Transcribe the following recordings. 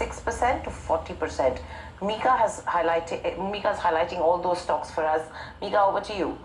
6% to 40%. Mika is highlighting all those stocks for us. Mika, over to you.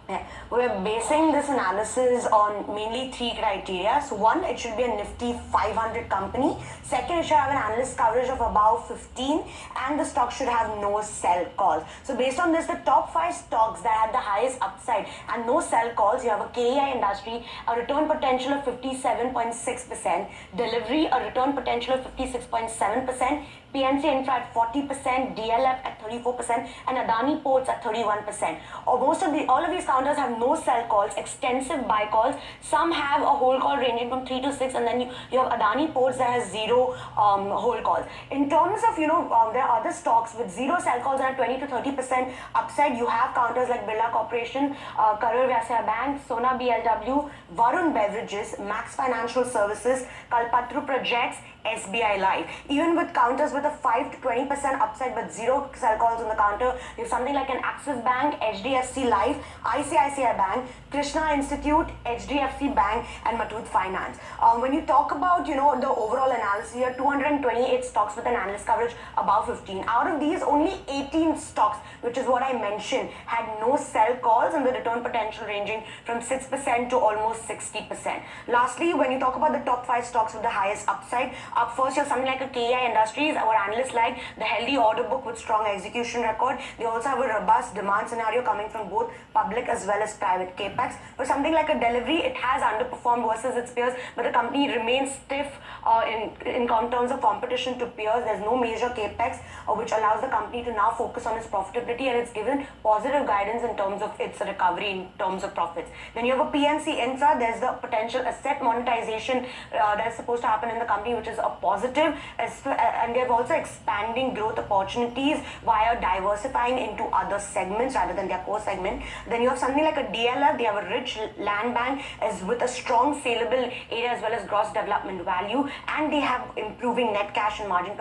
Yeah. We're basing this analysis on mainly three criteria. So one, it should be a Nifty 500 company. Second, it should have an analyst coverage of about 15, and the stock should have no sell calls. So based on this, the top 5 stocks that had the highest upside and no sell calls, you have a KEI industry, a return potential of 57.6%, delivery, a return potential of 56.7%, PNC Infra at 40%, DLF at 34%, and Adani Ports at 31%. All of these counters have no sell calls, extensive buy calls. Some have a hold call ranging from 3 to 6, and then you have Adani Ports that has zero hold calls. In terms of, there are other stocks with zero sell calls and a 20 to 30% upside. You have counters like Birla Corporation, Karur Vyasya Bank, Sona BLW, Varun Beverages, Max Financial Services, Kalpatru Projects, SBI Life. Even with counters with a 5 to 20% upside but zero sell calls on the counter, you have something like an Axis Bank, HDFC Life, ICICI Bank, Krishna Institute, HDFC Bank, and Muthoot Finance. When you talk about, the overall analysis here, 228 stocks with an analyst coverage above 15. Out of these, only 18 stocks, which is what I mentioned, had no sell calls and the return potential ranging from 6% to almost 60%. Lastly, when you talk about the top 5 stocks with the highest upside, up first, you have something like a KEI Industries. Our analysts like the healthy order book with strong execution record. They also have a robust demand scenario coming from both public as well as private capex. For something like a delivery, it has underperformed versus its peers, but the company remains stiff in terms of competition to peers. There's no major capex, which allows the company to now focus on its profitability, and it's given positive guidance in terms of its recovery in terms of profits. Then you have a PNC Infra. There's the potential asset monetization that is supposed to happen in the company, which is a positive, and they're also expanding growth opportunities via diversifying into other segments rather than their core segment. Then you have something like a DLF. They have a rich land bank as with a strong saleable area as well as gross development value, and they have improving net cash and margin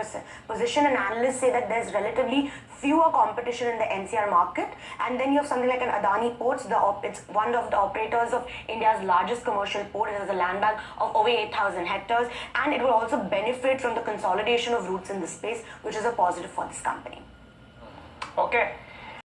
position, and analysts say that there's relatively fewer competition in the NCR market. And then you have something like an Adani Ports. It's one of the operators of India's largest commercial port. It has a land bank of over 8,000 hectares, and it will also benefit from the consolidation of routes in this space, which is a positive for this company. Okay.